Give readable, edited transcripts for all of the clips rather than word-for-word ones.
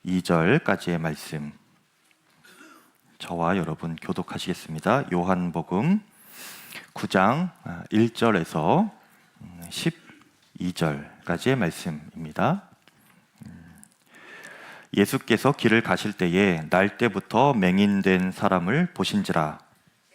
2절까지의 말씀, 저와 여러분 교독하시겠습니다. 요한복음 9장 1절에서 12절까지의 말씀입니다. 예수께서 길을 가실 때에 날 때부터 맹인된 사람을 보신지라.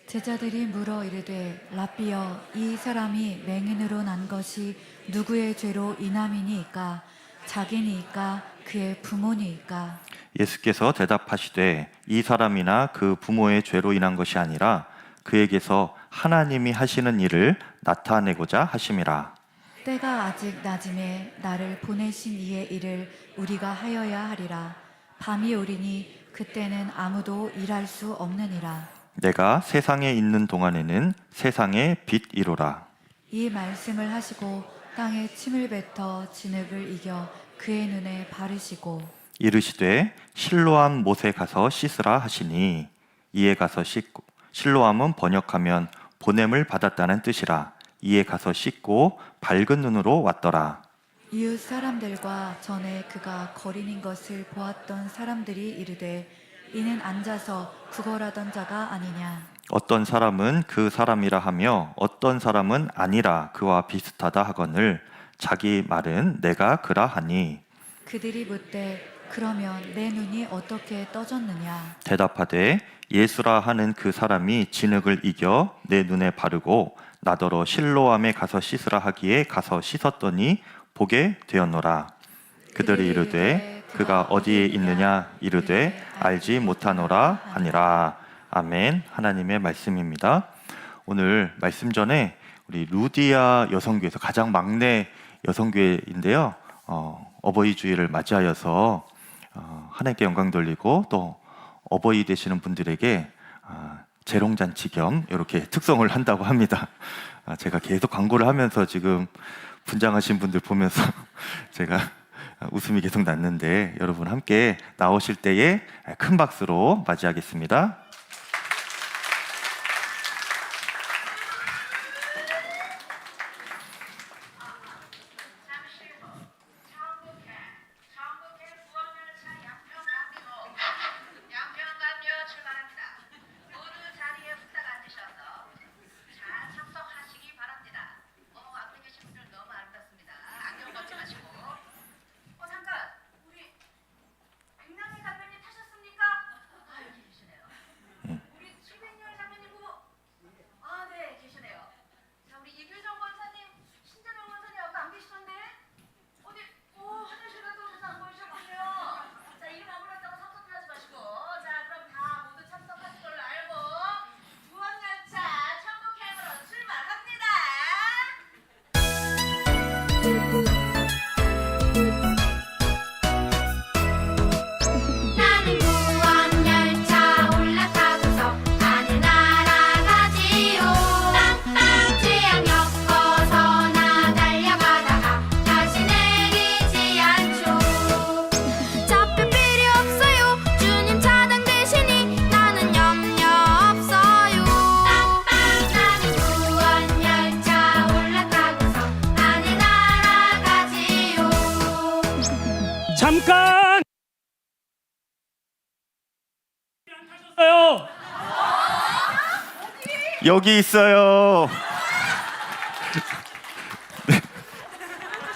제자들이 물어 이르되 라삐여, 이 사람이 맹인으로 난 것이 누구의 죄로 인함이니이까? 자기니이까 그의 부모니이까? 예수께서 대답하시되 이 사람이나 그 부모의 죄로 인한 것이 아니라 그에게서 하나님이 하시는 일을 나타내고자 하심이라. 때가 아직 낮음에 나를 보내신 이의 일을 우리가 하여야 하리라. 밤이 오리니 그때는 아무도 일할 수 없느니라. 내가 세상에 있는 동안에는 세상의 빛이로라. 이 말씀을 하시고 땅에 침을 뱉어 진흙을 이겨 그의 눈에 바르시고 이르시되 실로암 못에 가서 씻으라 하시니 이에 가서 씻고, 실로암은 번역하면 보냄을 받았다는 뜻이라. 이에 가서 씻고 밝은 눈으로 왔더라. 이웃 사람들과 전에 그가 거린인 것을 보았던 사람들이 이르되 이는 앉아서 구걸하던 자가 아니냐. 어떤 사람은 그 사람이라 하며 어떤 사람은 아니라 그와 비슷하다 하거늘 자기 말은 내가 그라 하니. 그들이 묻되 그러면 내 눈이 어떻게 떠졌느냐. 대답하되 예수라 하는 그 사람이 진흙을 이겨 내 눈에 바르고 나더러 실로암에 가서 씻으라 하기에 가서 씻었더니 보게 되었노라. 그들이 이르되 그가 어디에 있느냐 이르되 알지 못하노라 하니라. 아멘. 하나님의 말씀입니다. 오늘 말씀 전에 우리 루디아 여성교회에서 가장 막내 여성교회인데요, 어버이 주일을 맞이하여서 하나님께 영광 돌리고 또 어버이 되시는 분들에게 재롱잔치 겸 이렇게 특성을 한다고 합니다. 제가 계속 광고를 하면서 지금 분장하신 분들 보면서 제가 웃음이 계속 났는데, 여러분 함께 나오실 때에 큰 박수로 맞이하겠습니다. 나는 구원열차 올라타고서 하늘 날아가지요. 땅땅 태양역 벗어나 달려가다가 다시 내리지 않죠. 잡힐 필요 없어요. 주님 차량 되시니 나는 염려 없어요. 땅땅 나는 구원열차 올라타고서 하늘 날아가지요. 잠깐! 타셨어요. 여기 있어요.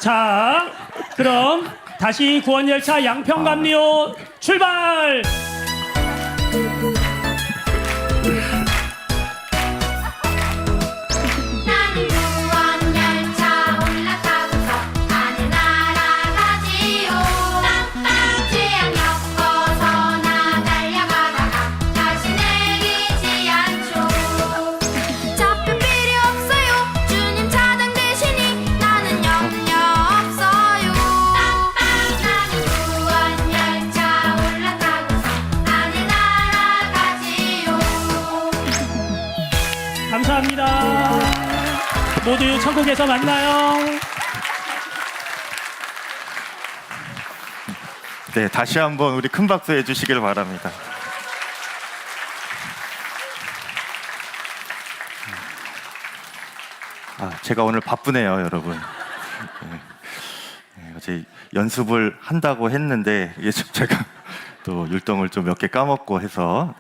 자, 그럼 다시 구원열차 양평감리호 출발! 나는 구원열차 올라타고서 하늘 날아가지요. 땅땅 태양역 벗어나 달려가다가 다시 내리지 않죠. 잡힐 필요 없어요. 주님 차량 되시니 나는 염려 없어요. 땅땅 나는 구원열차 올라타고서 하늘 날아가지요. 감사합니다. 모두 천국에서 만나요. 네, 다시 한번 우리 큰 박수 해주시길 바랍니다. 제가 오늘 바쁘네요, 여러분. 어제 연습을 한다고 했는데 이게 좀 제가 또 율동을 좀 몇 개 까먹고 해서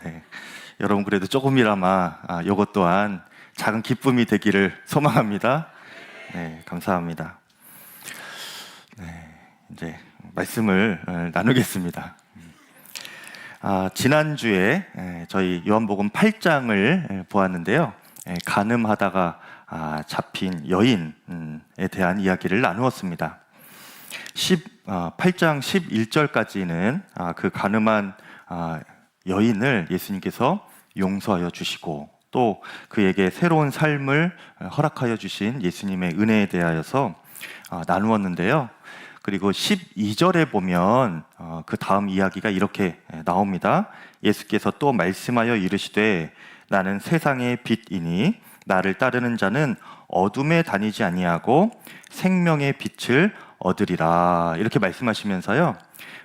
여러분 그래도 조금이나마 이것 또한 작은 기쁨이 되기를 소망합니다. 네, 감사합니다. 이제 말씀을 나누겠습니다. 지난주에 저희 요한복음 8장을 보았는데요. 간음하다가 잡힌 여인에 대한 이야기를 나누었습니다. 8장 11절까지는 그 간음한 여인을 예수님께서 용서하여 주시고 또 그에게 새로운 삶을 허락하여 주신 예수님의 은혜에 대하여서 나누었는데요. 그리고 12절에 보면 그 다음 이야기가 이렇게 나옵니다. 예수께서 또 말씀하여 이르시되 나는 세상의 빛이니 나를 따르는 자는 어둠에 다니지 아니하고 생명의 빛을 얻으리라. 이렇게 말씀하시면서요.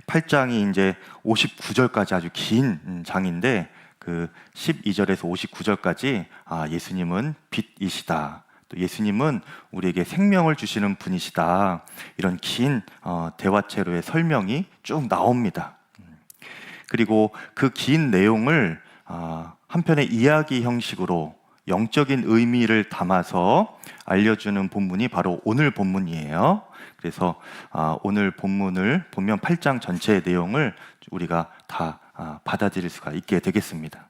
8장이 이제 59절까지 아주 긴 장인데 그 12절에서 59절까지 예수님은 빛이시다. 또 예수님은 우리에게 생명을 주시는 분이시다. 이런 긴 대화체로의 설명이 쭉 나옵니다. 그리고 그 긴 내용을 한편의 이야기 형식으로 영적인 의미를 담아서 알려주는 본문이 바로 오늘 본문이에요. 그래서 오늘 본문을 보면 8장 전체의 내용을 우리가 다 받아들일 수가 있게 되겠습니다.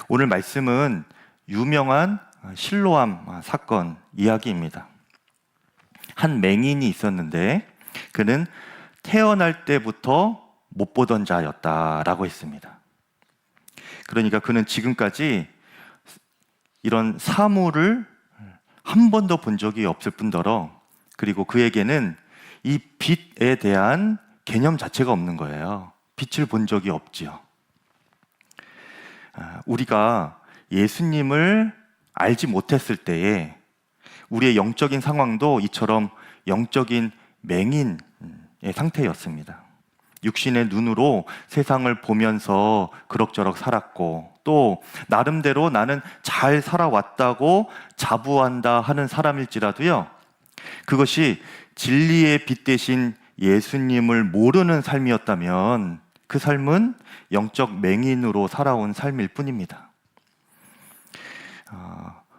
오늘 말씀은 유명한 실로암 사건 이야기입니다. 한 맹인이 있었는데 그는 태어날 때부터 못 보던 자였다라고 했습니다. 그러니까 그는 지금까지 이런 사물을 한 번도 본 적이 없을 뿐더러 그리고 그에게는 이 빛에 대한 개념 자체가 없는 거예요. 빛을 본 적이 없지요. 우리가 예수님을 알지 못했을 때에 우리의 영적인 상황도 이처럼 영적인 맹인의 상태였습니다. 육신의 눈으로 세상을 보면서 그럭저럭 살았고 또 나름대로 나는 잘 살아왔다고 자부한다 하는 사람일지라도요. 그것이 진리의 빛 대신 예수님을 모르는 삶이었다면 그 삶은 영적 맹인으로 살아온 삶일 뿐입니다.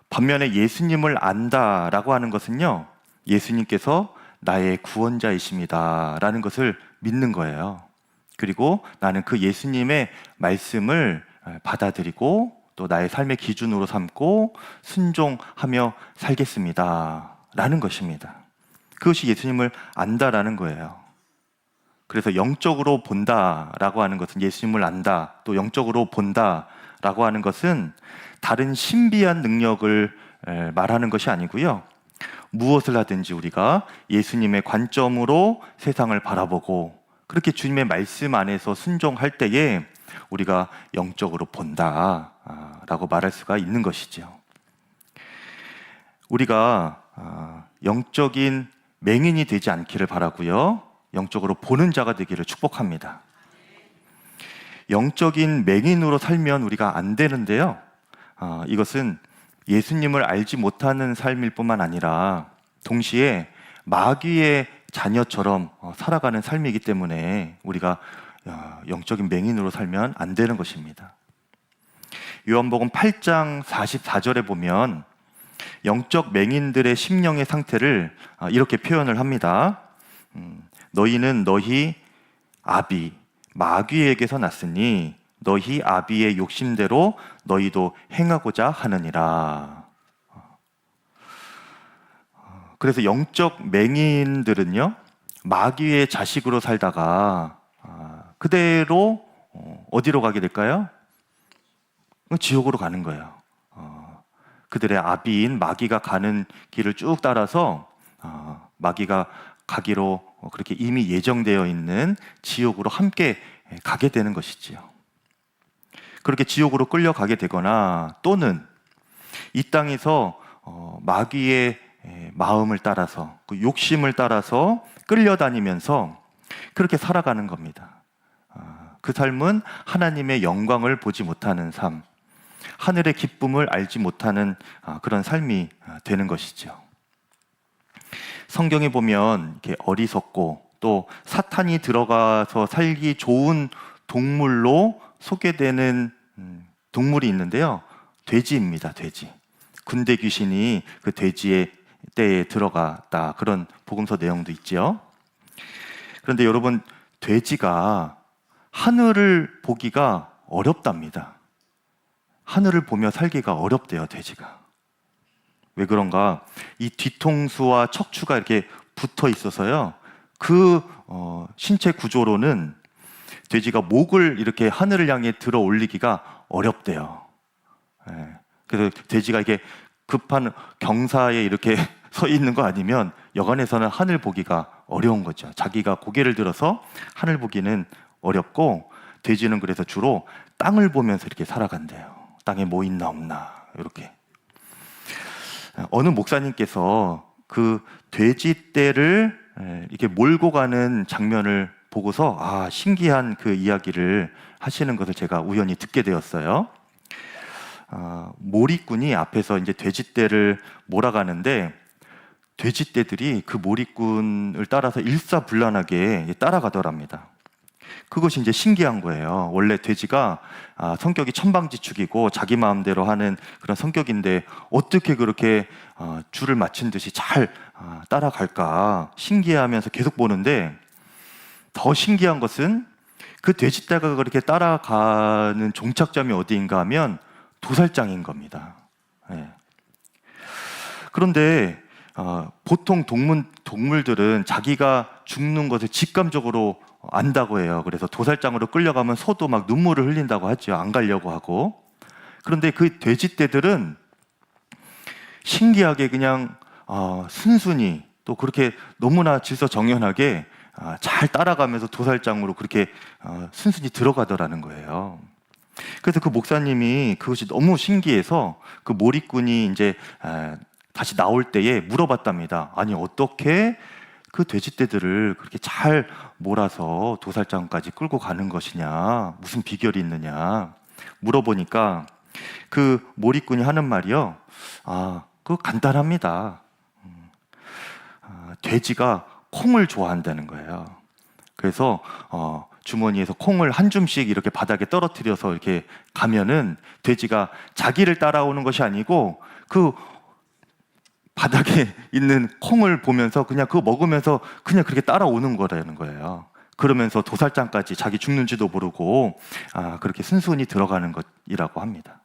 반면에 예수님을 안다라고 하는 것은요. 예수님께서 나의 구원자이십니다 라는 것을 믿는 거예요. 그리고 나는 그 예수님의 말씀을 받아들이고 또 나의 삶의 기준으로 삼고 순종하며 살겠습니다 라는 것입니다. 그것이 예수님을 안다라는 거예요. 그래서 영적으로 본다라고 하는 것은 예수님을 안다, 또 영적으로 본다라고 하는 것은 다른 신비한 능력을 말하는 것이 아니고요. 무엇을 하든지 우리가 예수님의 관점으로 세상을 바라보고 그렇게 주님의 말씀 안에서 순종할 때에 우리가 영적으로 본다라고 말할 수가 있는 것이죠. 우리가 영적인 맹인이 되지 않기를 바라고요. 영적으로 보는 자가 되기를 축복합니다. 영적인 맹인으로 살면 우리가 안 되는데요. 이것은 예수님을 알지 못하는 삶일 뿐만 아니라 동시에 마귀의 자녀처럼 살아가는 삶이기 때문에 우리가 영적인 맹인으로 살면 안 되는 것입니다. 요한복음 8장 44절에 보면 영적 맹인들의 심령의 상태를 이렇게 표현을 합니다. 너희는 너희 아비 마귀에게서 났으니 너희 아비의 욕심대로 너희도 행하고자 하느니라. 그래서 영적 맹인들은요, 마귀의 자식으로 살다가 그대로 어디로 가게 될까요? 지옥으로 가는 거예요. 그들의 아비인 마귀가 가는 길을 쭉 따라서 마귀가 가기로 그렇게 이미 예정되어 있는 지옥으로 함께 가게 되는 것이지요. 그렇게 지옥으로 끌려가게 되거나 또는 이 땅에서 마귀의 마음을 따라서 그 욕심을 따라서 끌려다니면서 그렇게 살아가는 겁니다. 그 삶은 하나님의 영광을 보지 못하는 삶, 하늘의 기쁨을 알지 못하는 그런 삶이 되는 것이죠. 성경에 보면 이렇게 어리석고 또 사탄이 들어가서 살기 좋은 동물로 소개되는 동물이 있는데요. 돼지입니다. 돼지. 군대 귀신이 그 돼지의 떼에 들어갔다. 그런 복음서 내용도 있죠. 그런데 여러분, 돼지가 하늘을 보기가 어렵답니다. 하늘을 보며 살기가 어렵대요, 돼지가. 왜 그런가? 이 뒤통수와 척추가 이렇게 붙어 있어서요. 그 신체 구조로는 돼지가 목을 이렇게 하늘을 향해 들어 올리기가 어렵대요. 예. 그래서 돼지가 이게 급한 경사에 이렇게 서 있는 거 아니면 여간에서는 하늘 보기가 어려운 거죠. 자기가 고개를 들어서 하늘 보기는 어렵고, 돼지는 그래서 주로 땅을 보면서 이렇게 살아간대요. 땅에 뭐 있나 없나 이렇게. 어느 목사님께서 그 돼지떼를 이렇게 몰고 가는 장면을 보고서 신기한 그 이야기를 하시는 것을 제가 우연히 듣게 되었어요. 몰이꾼이 앞에서 이제 돼지떼를 몰아가는데, 돼지떼들이 그 몰이꾼을 따라서 일사불란하게 따라가더랍니다. 그것이 이제 신기한 거예요. 원래 돼지가 성격이 천방지축이고 자기 마음대로 하는 그런 성격인데 어떻게 그렇게 줄을 맞춘 듯이 잘 따라갈까 신기해하면서 계속 보는데, 더 신기한 것은 그 돼지떼가 그렇게 따라가는 종착점이 어디인가 하면 도살장인 겁니다. 예. 그런데 보통 동물들은 자기가 죽는 것을 직감적으로 안다고 해요. 그래서 도살장으로 끌려가면 소도 막 눈물을 흘린다고 하죠. 안 가려고 하고. 그런데 그 돼지떼들은 신기하게 그냥 순순히, 또 그렇게 너무나 질서정연하게 잘 따라가면서 도살장으로 그렇게 순순히 들어가더라는 거예요. 그래서 그 목사님이 그것이 너무 신기해서 그 몰이꾼이 이제 다시 나올 때에 물어봤답니다. 아니, 어떻게 그 돼지떼들을 그렇게 잘 몰아서 도살장까지 끌고 가는 것이냐, 무슨 비결이 있느냐 물어보니까 그 몰이꾼이 하는 말이요, 그거 간단합니다. 돼지가 콩을 좋아한다는 거예요. 그래서 주머니에서 콩을 한 줌씩 이렇게 바닥에 떨어뜨려서 이렇게 가면은 돼지가 자기를 따라오는 것이 아니고 그 바닥에 있는 콩을 보면서 그냥 그거 먹으면서 그냥 그렇게 따라오는 거라는 거예요. 그러면서 도살장까지 자기 죽는지도 모르고 그렇게 순순히 들어가는 것이라고 합니다.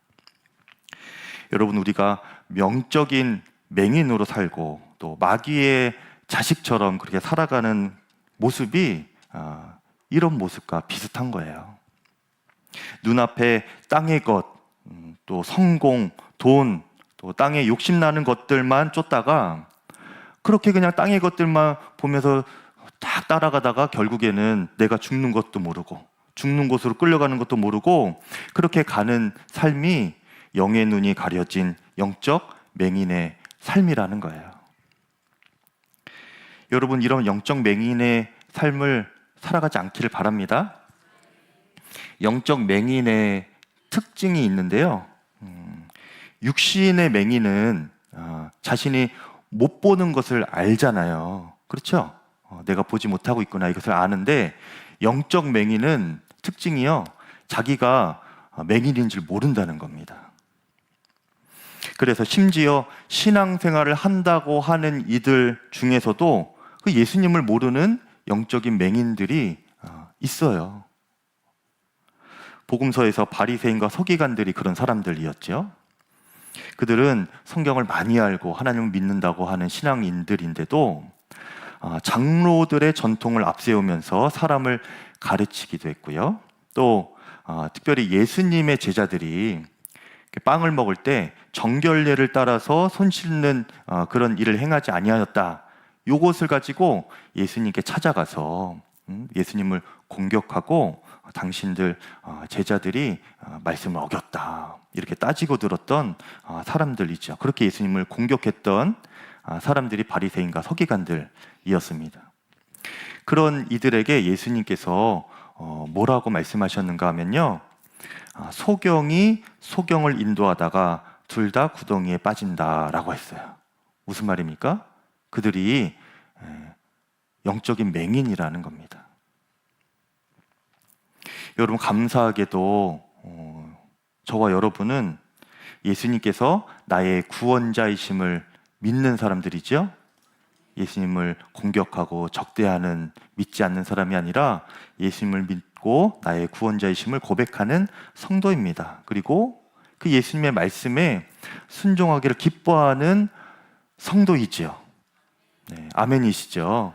여러분, 우리가 명적인 맹인으로 살고 또 마귀의 자식처럼 그렇게 살아가는 모습이 이런 모습과 비슷한 거예요. 눈앞에 땅의 것, 또 성공, 돈, 또 땅에 욕심나는 것들만 쫓다가 그렇게 그냥 땅의 것들만 보면서 딱 따라가다가 결국에는 내가 죽는 것도 모르고 죽는 곳으로 끌려가는 것도 모르고 그렇게 가는 삶이 영의 눈이 가려진 영적 맹인의 삶이라는 거예요. 여러분, 이런 영적 맹인의 삶을 살아가지 않기를 바랍니다. 영적 맹인의 특징이 있는데요. 육신의 맹인은 자신이 못 보는 것을 알잖아요. 그렇죠? 내가 보지 못하고 있구나, 이것을 아는데, 영적 맹인은 특징이요, 자기가 맹인인 줄 모른다는 겁니다. 그래서 심지어 신앙생활을 한다고 하는 이들 중에서도 그 예수님을 모르는 영적인 맹인들이 있어요. 복음서에서 바리새인과 서기관들이 그런 사람들이었죠. 그들은 성경을 많이 알고 하나님을 믿는다고 하는 신앙인들인데도 장로들의 전통을 앞세우면서 사람을 가르치기도 했고요. 또 특별히 예수님의 제자들이 빵을 먹을 때 정결례를 따라서 손 씻는 그런 일을 행하지 아니하였다. 이것을 가지고 예수님께 찾아가서 예수님을 공격하고 당신들 제자들이 말씀을 어겼다, 이렇게 따지고 들었던 사람들이죠. 그렇게 예수님을 공격했던 사람들이 바리새인과 서기관들이었습니다. 그런 이들에게 예수님께서 뭐라고 말씀하셨는가 하면요, 소경이 소경을 인도하다가 둘 다 구덩이에 빠진다라고 했어요. 무슨 말입니까? 그들이 영적인 맹인이라는 겁니다. 여러분 감사하게도 저와 여러분은 예수님께서 나의 구원자이심을 믿는 사람들이죠. 예수님을 공격하고 적대하는 믿지 않는 사람이 아니라 예수님을 믿고 나의 구원자이심을 고백하는 성도입니다. 그리고 그 예수님의 말씀에 순종하기를 기뻐하는 성도이지요. 네, 아멘이시죠.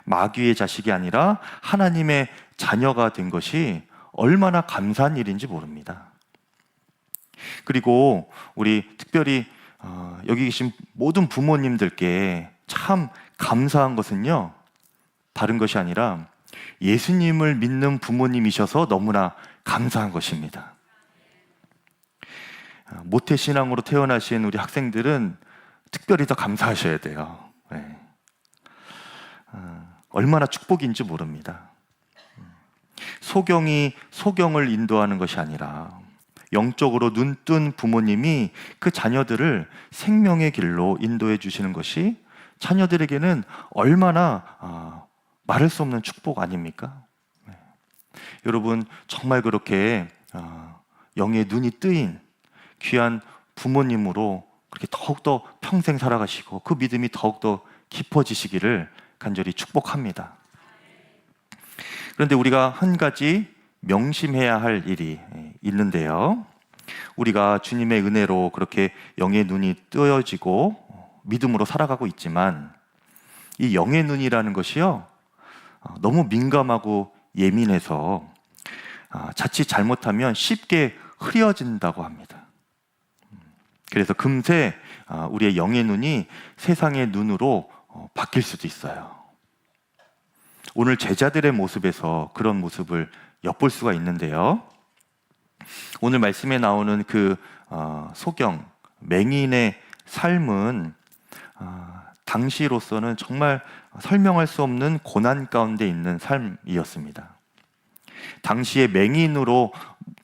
마귀의 자식이 아니라 하나님의 자녀가 된 것이 얼마나 감사한 일인지 모릅니다. 그리고 우리 특별히 여기 계신 모든 부모님들께 참 감사한 것은요, 다른 것이 아니라 예수님을 믿는 부모님이셔서 너무나 감사한 것입니다. 모태신앙으로 태어나신 우리 학생들은 특별히 더 감사하셔야 돼요. 네. 얼마나 축복인지 모릅니다. 소경이 소경을 인도하는 것이 아니라 영적으로 눈뜬 부모님이 그 자녀들을 생명의 길로 인도해 주시는 것이 자녀들에게는 얼마나 말할 수 없는 축복 아닙니까? 네. 여러분 정말 그렇게 영의 눈이 뜨인 귀한 부모님으로 그렇게 더욱더 평생 살아가시고 그 믿음이 더욱더 깊어지시기를 간절히 축복합니다. 그런데 우리가 한 가지 명심해야 할 일이 있는데요. 우리가 주님의 은혜로 그렇게 영의 눈이 뜨여지고 믿음으로 살아가고 있지만 이 영의 눈이라는 것이요, 너무 민감하고 예민해서 자칫 잘못하면 쉽게 흐려진다고 합니다. 그래서 금세 우리의 영의 눈이 세상의 눈으로 바뀔 수도 있어요. 오늘 제자들의 모습에서 그런 모습을 엿볼 수가 있는데요. 오늘 말씀에 나오는 그 소경, 맹인의 삶은 당시로서는 정말 설명할 수 없는 고난 가운데 있는 삶이었습니다. 당시에 맹인으로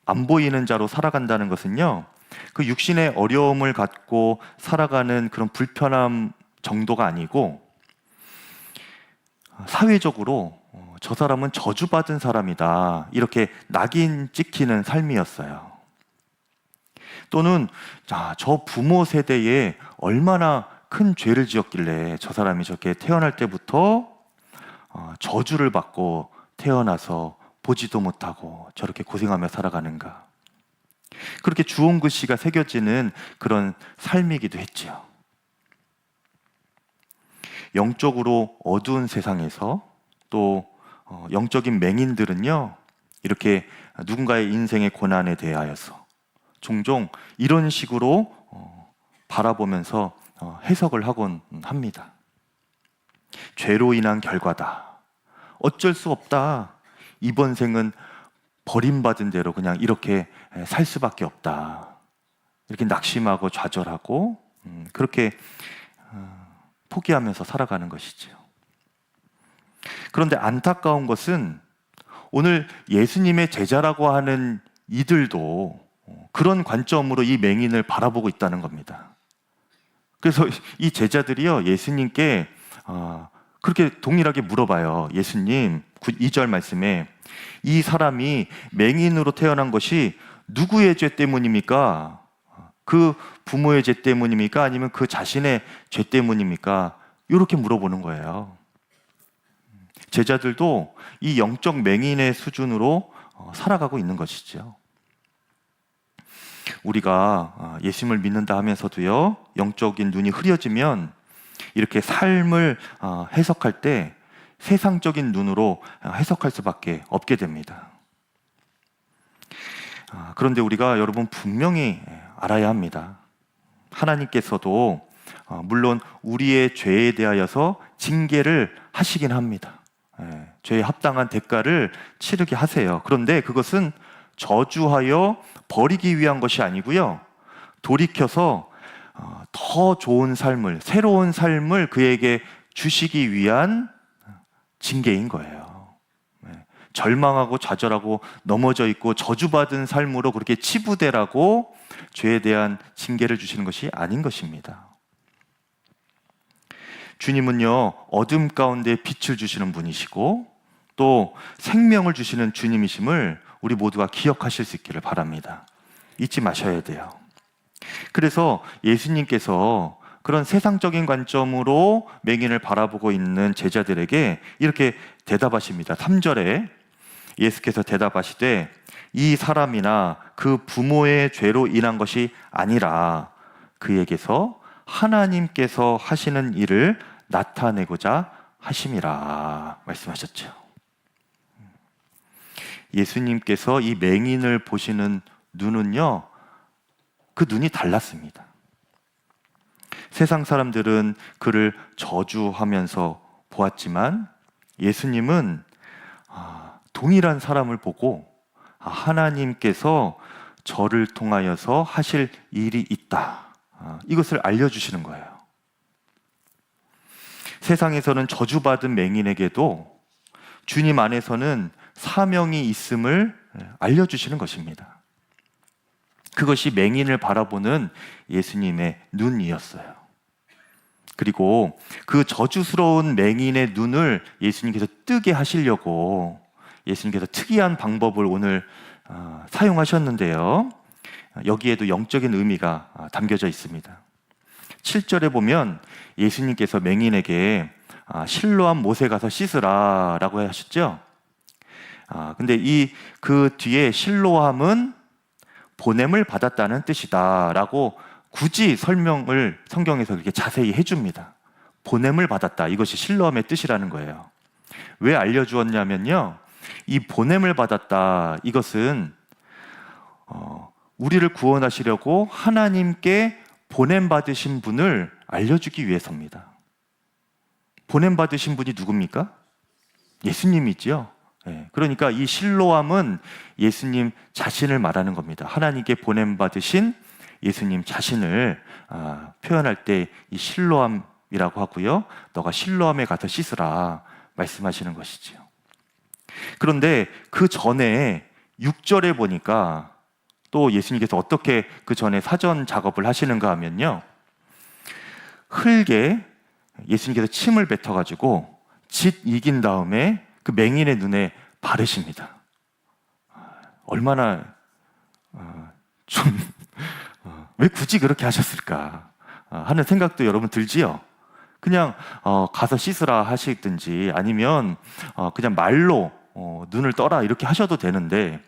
안 보이는 자로 살아간다는 것은요, 그 육신의 어려움을 갖고 살아가는 그런 불편함 정도가 아니고 사회적으로 저 사람은 저주받은 사람이다, 이렇게 낙인 찍히는 삶이었어요. 또는 저 부모 세대에 얼마나 큰 죄를 지었길래 저 사람이 저렇게 태어날 때부터 저주를 받고 태어나서 보지도 못하고 저렇게 고생하며 살아가는가, 그렇게 주홍 글씨가 새겨지는 그런 삶이기도 했지요. 영적으로 어두운 세상에서 또 영적인 맹인들은요, 이렇게 누군가의 인생의 고난에 대하여서 종종 이런 식으로 바라보면서 해석을 하곤 합니다. 죄로 인한 결과다, 어쩔 수 없다, 이번 생은 버림받은 대로 그냥 이렇게 살 수밖에 없다, 이렇게 낙심하고 좌절하고 그렇게 포기하면서 살아가는 것이죠. 그런데 안타까운 것은 오늘 예수님의 제자라고 하는 이들도 그런 관점으로 이 맹인을 바라보고 있다는 겁니다. 그래서 이 제자들이요, 예수님께 그렇게 동일하게 물어봐요. 예수님, 2절 말씀에 이 사람이 맹인으로 태어난 것이 누구의 죄 때문입니까? 그 부모의 죄 때문입니까? 아니면 그 자신의 죄 때문입니까? 이렇게 물어보는 거예요. 제자들도 이 영적 맹인의 수준으로 살아가고 있는 것이죠. 우리가 예수님을 믿는다 하면서도요, 영적인 눈이 흐려지면 이렇게 삶을 해석할 때 세상적인 눈으로 해석할 수밖에 없게 됩니다. 그런데 우리가 여러분 분명히 알아야 합니다. 하나님께서도 물론 우리의 죄에 대하여서 징계를 하시긴 합니다. 죄에 합당한 대가를 치르게 하세요. 그런데 그것은 저주하여 버리기 위한 것이 아니고요, 돌이켜서 더 좋은 삶을, 새로운 삶을 그에게 주시기 위한 징계인 거예요. 절망하고 좌절하고 넘어져 있고 저주받은 삶으로 그렇게 치부되라고 죄에 대한 징계를 주시는 것이 아닌 것입니다. 주님은요, 어둠 가운데 빛을 주시는 분이시고 또 생명을 주시는 주님이심을 우리 모두가 기억하실 수 있기를 바랍니다. 잊지 마셔야 돼요. 그래서 예수님께서 그런 세상적인 관점으로 맹인을 바라보고 있는 제자들에게 이렇게 대답하십니다. 3절에 예수께서 대답하시되 이 사람이나 그 부모의 죄로 인한 것이 아니라 그에게서 하나님께서 하시는 일을 나타내고자 하심이라 말씀하셨죠. 예수님께서 이 맹인을 보시는 눈은요, 그 눈이 달랐습니다. 세상 사람들은 그를 저주하면서 보았지만 예수님은 동일한 사람을 보고 하나님께서 저를 통하여서 하실 일이 있다, 이것을 알려주시는 거예요. 세상에서는 저주받은 맹인에게도 주님 안에서는 사명이 있음을 알려주시는 것입니다. 그것이 맹인을 바라보는 예수님의 눈이었어요. 그리고 그 저주스러운 맹인의 눈을 예수님께서 뜨게 하시려고 예수님께서 특이한 방법을 오늘 사용하셨는데요. 여기에도 영적인 의미가 담겨져 있습니다. 7절에 보면 예수님께서 맹인에게 실로암 못에 가서 씻으라 라고 하셨죠. 근데 그 뒤에 실로암은 보냄을 받았다는 뜻이다 라고 굳이 설명을 성경에서 그렇게 자세히 해줍니다. 보냄을 받았다, 이것이 실로암의 뜻이라는 거예요. 왜 알려주었냐면요, 이 보냄을 받았다, 이것은 우리를 구원하시려고 하나님께 보냄받으신 분을 알려주기 위해서입니다. 보냄받으신 분이 누굽니까? 예수님이지요. 그러니까 이 실로암은 예수님 자신을 말하는 겁니다. 하나님께 보냄받으신 예수님 자신을 표현할 때 이 실로암이라고 하고요, 너가 실로암에 가서 씻으라 말씀하시는 것이지요. 그런데 그 전에 6절에 보니까 또 예수님께서 어떻게 그 전에 사전 작업을 하시는가 하면요, 흙에 예수님께서 침을 뱉어가지고 짓 이긴 다음에 그 맹인의 눈에 바르십니다. 얼마나 왜 굳이 그렇게 하셨을까 하는 생각도 여러분 들지요? 그냥 가서 씻으라 하시든지 아니면 그냥 말로 눈을 떠라 이렇게 하셔도 되는데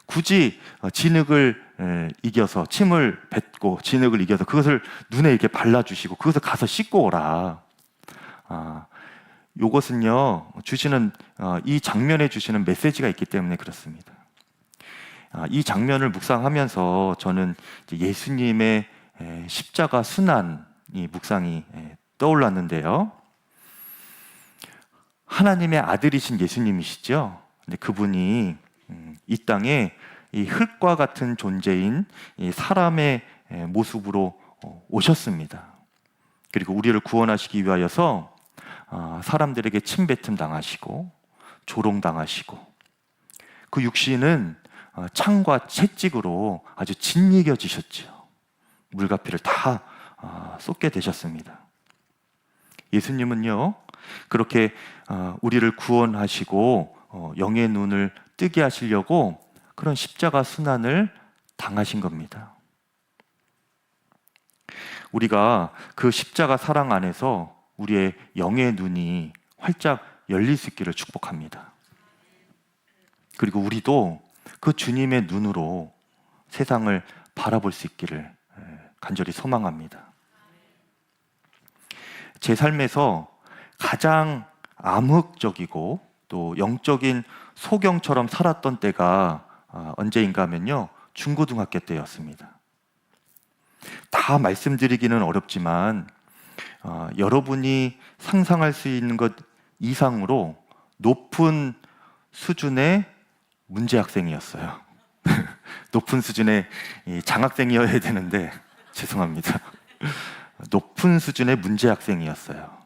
굳이 진흙을 이겨서 침을 뱉고 진흙을 이겨서 그것을 눈에 이렇게 발라주시고 그것을 가서 씻고 오라. 이것은요, 주시는 이 장면에 주시는 메시지가 있기 때문에 그렇습니다. 이 장면을 묵상하면서 저는 예수님의 십자가 순환이 묵상이 떠올랐는데요. 하나님의 아들이신 예수님이시죠. 근데 그분이 이 땅에 이 흙과 같은 존재인 이 사람의 모습으로 오셨습니다. 그리고 우리를 구원하시기 위하여서 사람들에게 침뱉음 당하시고 조롱당하시고 그 육신은 창과 채찍으로 아주 짓이겨지셨죠. 물과 피를 다 쏟게 되셨습니다. 예수님은요, 그렇게 우리를 구원하시고 영의 눈을 뜨게 하시려고 그런 십자가 순환을 당하신 겁니다. 우리가 그 십자가 사랑 안에서 우리의 영의 눈이 활짝 열릴 수 있기를 축복합니다. 그리고 우리도 그 주님의 눈으로 세상을 바라볼 수 있기를 간절히 소망합니다. 제 삶에서 가장 암흑적이고 또 영적인 소경처럼 살았던 때가 언제인가 하면요, 중고등학교 때였습니다. 다 말씀드리기는 어렵지만 여러분이 상상할 수 있는 것 이상으로 높은 수준의 문제 학생이었어요. 높은 수준의 장학생이어야 되는데 죄송합니다. 높은 수준의 문제 학생이었어요.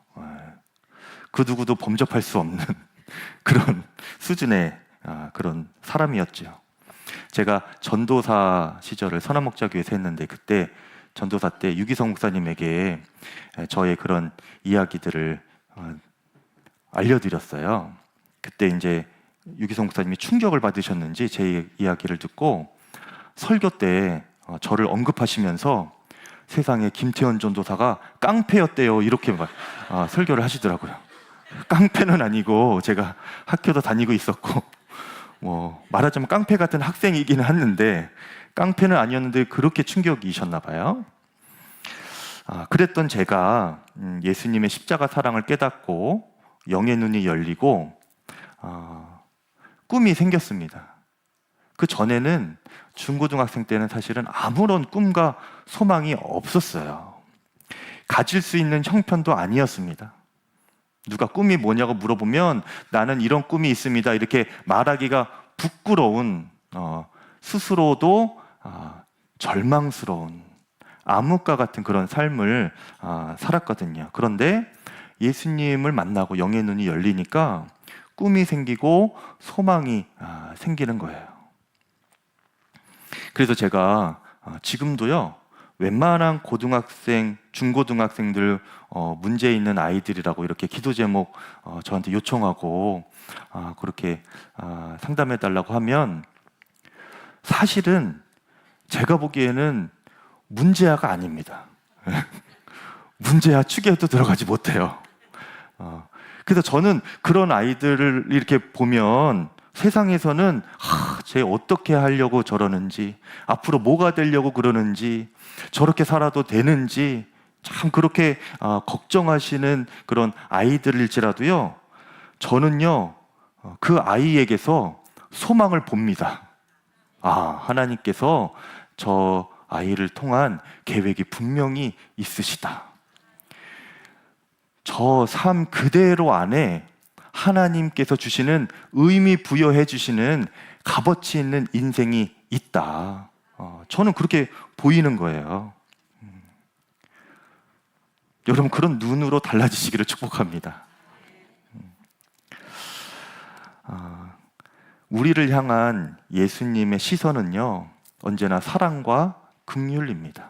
그 누구도 범접할 수 없는 그런 수준의 그런 사람이었죠. 제가 전도사 시절을 선한목자교회에서 했는데 그때 전도사 때 유기성 목사님에게 저의 그런 이야기들을 알려드렸어요. 그때 이제 유기성 목사님이 충격을 받으셨는지 제 이야기를 듣고 설교 때 저를 언급하시면서 세상에 김태현 전도사가 깡패였대요, 이렇게 설교를 하시더라고요. 깡패는 아니고 제가 학교도 다니고 있었고 뭐 말하자면 깡패 같은 학생이기는 했는데 깡패는 아니었는데 그렇게 충격이셨나 봐요. 그랬던 제가 예수님의 십자가 사랑을 깨닫고 영의 눈이 열리고 꿈이 생겼습니다. 그 전에는 중고등학생 때는 사실은 아무런 꿈과 소망이 없었어요. 가질 수 있는 형편도 아니었습니다. 누가 꿈이 뭐냐고 물어보면 나는 이런 꿈이 있습니다, 이렇게 말하기가 부끄러운, 스스로도 절망스러운 암흑과 같은 그런 삶을 살았거든요. 그런데 예수님을 만나고 영의 눈이 열리니까 꿈이 생기고 소망이 생기는 거예요. 그래서 제가 지금도요, 웬만한 고등학생, 중고등학생들 문제 있는 아이들이라고 이렇게 기도 제목 저한테 요청하고 그렇게 상담해 달라고 하면 사실은 제가 보기에는 문제아가 아닙니다. 문제아 축에도 들어가지 못해요. 그래서 저는 그런 아이들을 이렇게 보면 세상에서는 쟤 어떻게 하려고 저러는지, 앞으로 뭐가 되려고 그러는지, 저렇게 살아도 되는지 참 그렇게 걱정하시는 그런 아이들일지라도요, 저는요 그 아이에게서 소망을 봅니다. 하나님께서 저 아이를 통한 계획이 분명히 있으시다. 저 삶 그대로 안에 하나님께서 주시는 의미 부여해 주시는 값어치 있는 인생이 있다. 저는 그렇게 보이는 거예요. 여러분 그런 눈으로 달라지시기를 축복합니다. 우리를 향한 예수님의 시선은요, 언제나 사랑과 긍휼입니다.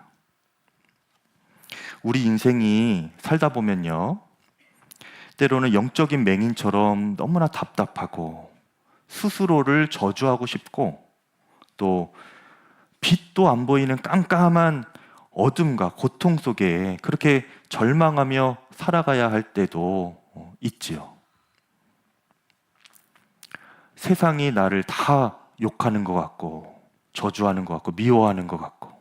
우리 인생이 살다 보면요, 때로는 영적인 맹인처럼 너무나 답답하고 스스로를 저주하고 싶고 또 빛도 안 보이는 깜깜한 어둠과 고통 속에 그렇게 절망하며 살아가야 할 때도 있지요. 세상이 나를 다 욕하는 것 같고 저주하는 것 같고 미워하는 것 같고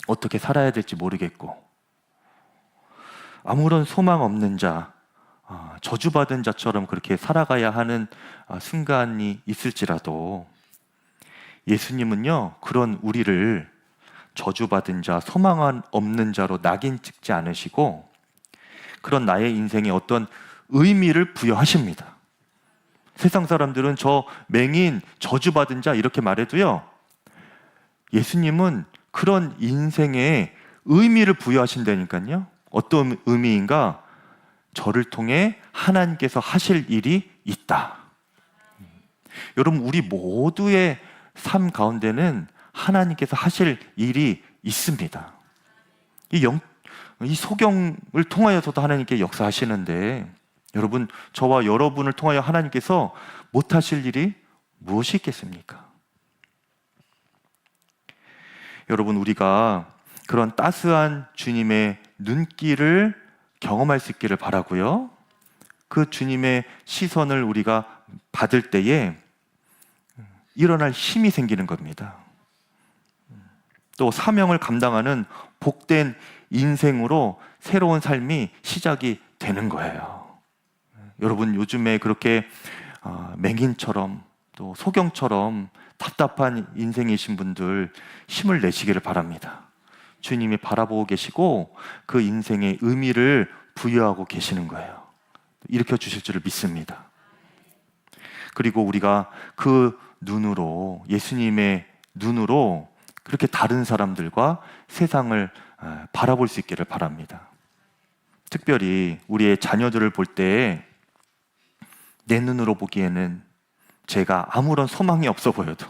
어떻게 살아야 될지 모르겠고 아무런 소망 없는 자, 저주받은 자처럼 그렇게 살아가야 하는 순간이 있을지라도 예수님은요, 그런 우리를 저주받은 자, 소망 없는 자로 낙인 찍지 않으시고 그런 나의 인생에 어떤 의미를 부여하십니다. 세상 사람들은 저 맹인, 저주받은 자 이렇게 말해도요, 예수님은 그런 인생에 의미를 부여하신다니까요. 어떤 의미인가? 저를 통해 하나님께서 하실 일이 있다. 여러분 우리 모두의 삶 가운데는 하나님께서 하실 일이 있습니다. 이 소경을 통하여서도 하나님께 역사하시는데 여러분 저와 여러분을 통하여 하나님께서 못하실 일이 무엇이 있겠습니까? 여러분 우리가 그런 따스한 주님의 눈길을 경험할 수 있기를 바라고요. 그 주님의 시선을 우리가 받을 때에 일어날 힘이 생기는 겁니다. 또 사명을 감당하는 복된 인생으로 새로운 삶이 시작이 되는 거예요. 여러분 요즘에 그렇게 맹인처럼 또 소경처럼 답답한 인생이신 분들 힘을 내시기를 바랍니다. 주님이 바라보고 계시고 그 인생의 의미를 부여하고 계시는 거예요. 일으켜 주실 줄을 믿습니다. 그리고 우리가 그 눈으로, 예수님의 눈으로 그렇게 다른 사람들과 세상을 바라볼 수 있기를 바랍니다. 특별히 우리의 자녀들을 볼 때 내 눈으로 보기에는 제가 아무런 소망이 없어 보여도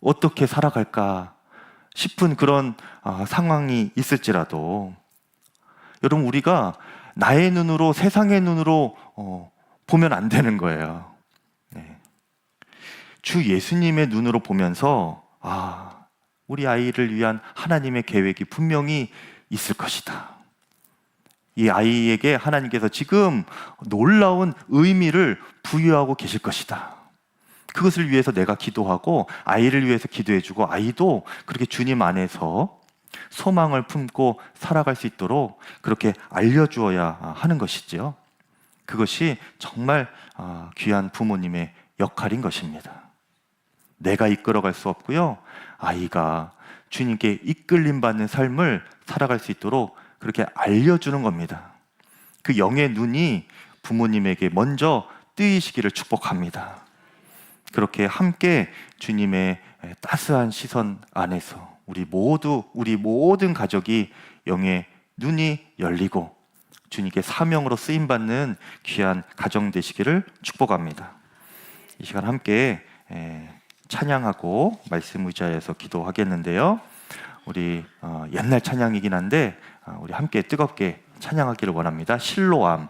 어떻게 살아갈까 싶은 그런 상황이 있을지라도 여러분 우리가 나의 눈으로 세상의 눈으로 보면 안 되는 거예요. 네. 주 예수님의 눈으로 보면서 우리 아이를 위한 하나님의 계획이 분명히 있을 것이다. 이 아이에게 하나님께서 지금 놀라운 의미를 부여하고 계실 것이다. 그것을 위해서 내가 기도하고 아이를 위해서 기도해주고 아이도 그렇게 주님 안에서 소망을 품고 살아갈 수 있도록 그렇게 알려주어야 하는 것이지요. 그것이 정말 귀한 부모님의 역할인 것입니다. 내가 이끌어갈 수 없고요. 아이가 주님께 이끌림 받는 삶을 살아갈 수 있도록 그렇게 알려주는 겁니다. 그 영의 눈이 부모님에게 먼저 뜨이시기를 축복합니다. 그렇게 함께 주님의 따스한 시선 안에서 우리 모든 가족이 영의 눈이 열리고 주님께 사명으로 쓰임받는 귀한 가정 되시기를 축복합니다. 이 시간 함께 찬양하고 말씀 의자에서 기도하겠는데요. 우리 옛날 찬양이긴 한데 우리 함께 뜨겁게 찬양하기를 원합니다. 실로암